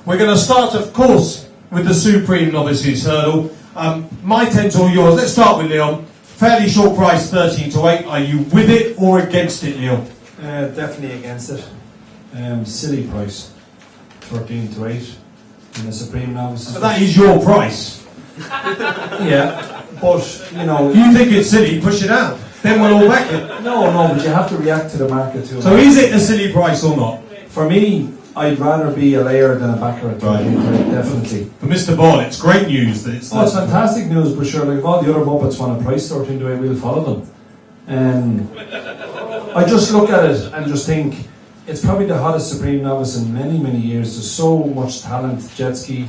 We're going to start, of course, with the Supreme Novices hurdle. My 10's all yours. Let's start with Leon. Fairly short price, 13 to 8. Are you with it or against it, Leon? Definitely against it. Silly price, 13 to 8 in the Supreme Novices. But that is your price. Yeah, but you know. You think it's silly, push it out. Then we'll all back it. No, but you have to react to the market too. So is it a silly price or not? For me, I'd rather be a layer than a backer at 13 to 8, definitely. For Mr. Ball, it's great news that it's... Oh, it's fantastic news, but sure, like if all the other Muppets want to price 13 to 8, we'll follow them. I just look at it and just think, it's probably the hottest Supreme Novice in many, many years. There's so much talent, jet ski.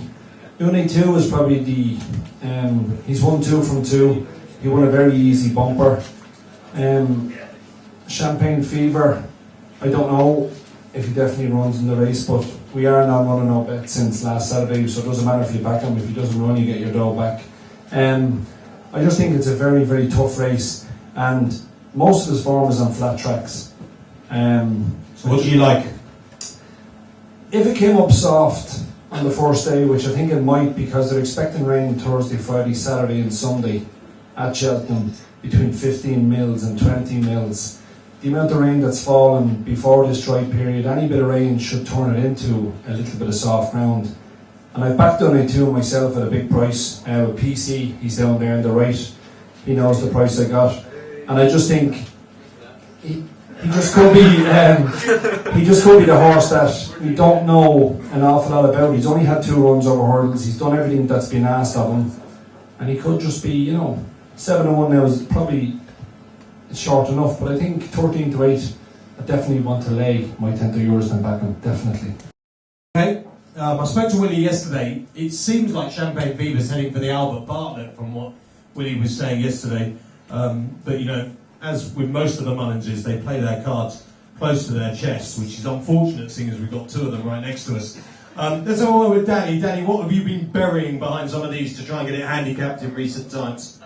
Uni 2 is probably the... he's won 2 from 2. He won a very easy bumper. Champagne Fever, I don't know if he definitely runs in the race, but we are now running out bet since last Saturday, so it doesn't matter if you back him. If he doesn't run, you get your dough back. I just think it's a very, very tough race, and most of his form is on flat tracks. So what do you like? If it came up soft on the first day, which I think it might, because they're expecting rain Thursday, Friday, Saturday and Sunday at Cheltenham, between 15 mils and 20 mils. The amount of rain that's fallen before this dry period, any bit of rain should turn it into a little bit of soft ground. And I've backed on it too myself at a big price. With PC, he's down there on the right. He knows the price I got. And I just think he just could be the horse that we don't know an awful lot about. He's only had 2 runs over hurdles. He's done everything that's been asked of him. And he could just be, 7-1 now is probably short enough, but I think 13 to 8, I definitely want to lay my 10 to yours and back him, definitely. Okay, I spoke to Willie yesterday. It seems like Champagne Fever's heading for the Albert Bartlett from what Willie was saying yesterday. But as with most of the Mullinses, they play their cards close to their chests, which is unfortunate seeing as we've got 2 of them right next to us. Let's have a word with Danny. Danny, what have you been burying behind some of these to try and get it handicapped in recent times?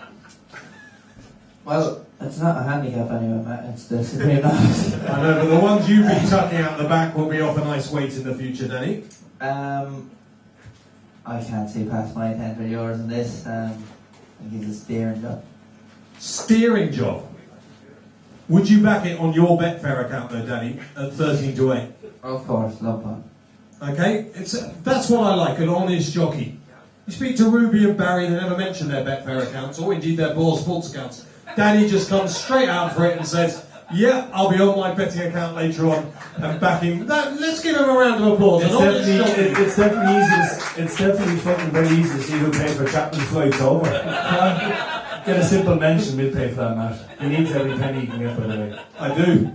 Well, it's not a handicap anyway, Matt. It's the Supreme Novice. I know, but the ones you've been tucking out the back will be off a nice weight in the future, Danny. I can't see past my 10 for yours in this. I think it's a steering job. Steering job? Would you back it on your Betfair account though, Danny, at 13 to 8? Of course, love that. Okay, that's what I like, an honest jockey. You speak to Ruby and Barry, they never mention their Betfair accounts, or indeed their Ball Sports accounts. Danny just comes straight out for it and says, yeah, I'll be on my betting account later on and backing. Let's give him a round of applause. It's definitely fucking very easy to see who paid for Chapman's flights over. Get a simple mention, we'll pay for that, Matt. He needs every penny he can get, by the way. I do.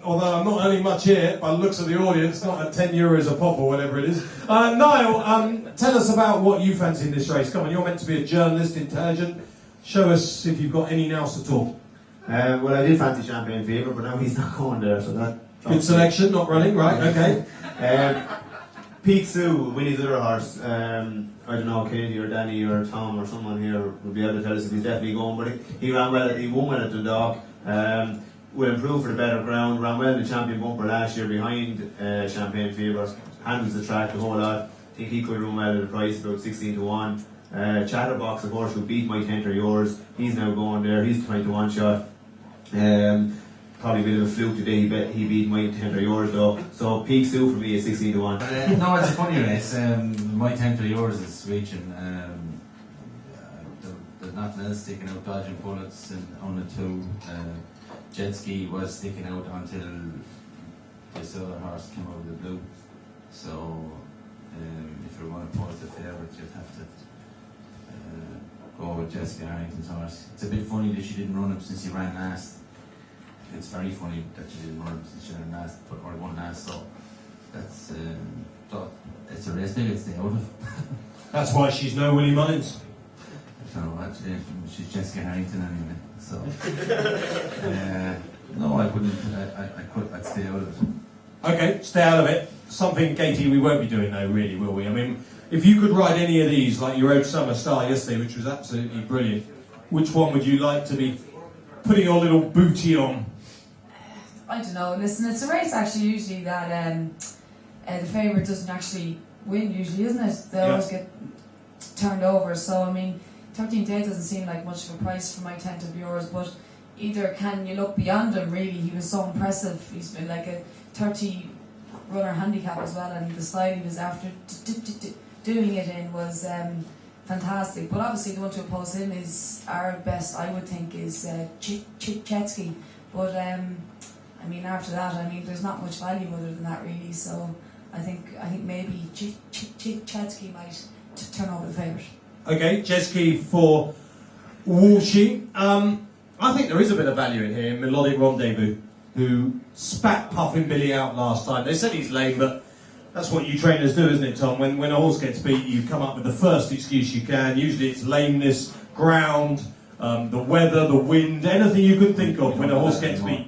Although I'm not earning much here, by the looks of the audience, not at 10 euros a pop or whatever it is. Niall, tell us about what you fancy in this race. Come on, you're meant to be a journalist, intelligent. Show us if you've got any nous at all. Well, I did fancy Champagne Fever, but now he's not going there, so that... Good selection, not running, right, okay. Pete Sue, Winnie's other horse, I don't know, Katie or Danny or Tom or someone here will be able to tell us if he's definitely going, but he ran well, he won well at Dundalk, will improve for the better ground, ran well in the champion bumper last year behind Champagne Fever, handles the track a whole lot. I think he could run well at a price about 16 to 1. Chatterbox, of course, who beat my 10 or yours, he's now going there, he's 20 to 1 shot. Probably a bit of a fluke today, he beat my 10 or yours though. So Peak Sue for me is 16 to 1. No, it's a funny race. My 10 or yours is reaching. There's nothing else sticking out. Dodging Bullets on the 2. Jet Ski was sticking out until this other horse came out of the blue. So if you want to put the favourite, you'd have to go with Jessica Harrington's horse. It's a bit funny that she didn't run him since he ran last. It's very funny that she didn't run him since she ran last, or won last. So that's it's a race maybe to stay out of. That's why she's no Willie Mullins. No, actually, she's Jessica Harrington anyway. So no, I wouldn't. I'd stay out of it. Okay, stay out of it. Something, Katie, we won't be doing though, really, will we? I mean, if you could ride any of these, like you rode Summer Star yesterday, which was absolutely brilliant, which one would you like to be putting your little booty on? I don't know. Listen, it's a race actually usually that the favourite doesn't actually win usually, isn't it? They Yeah. always get turned over. So I mean, 13 to 8 doesn't seem like much of a price for my tent of viewers, but either can you look beyond him really? He was so impressive. He's been like a 30 runner handicap as well, and the style he was after doing it in was fantastic. But obviously the one to oppose him is our best, I would think, is Chetsky. But I mean, after that, I mean, there's not much value other than that really. So I think maybe Chetsky might turn over the favourite. Okay, Chetsky for Walshy. I think there is a bit of value in here. Melodic Rendezvous, who spat Puffin Billy out last time. They said he's lame, but that's what you trainers do, isn't it, Tom? When a horse gets beat, you come up with the first excuse you can. Usually it's lameness, ground, the weather, the wind, anything you could think of when a horse gets beat.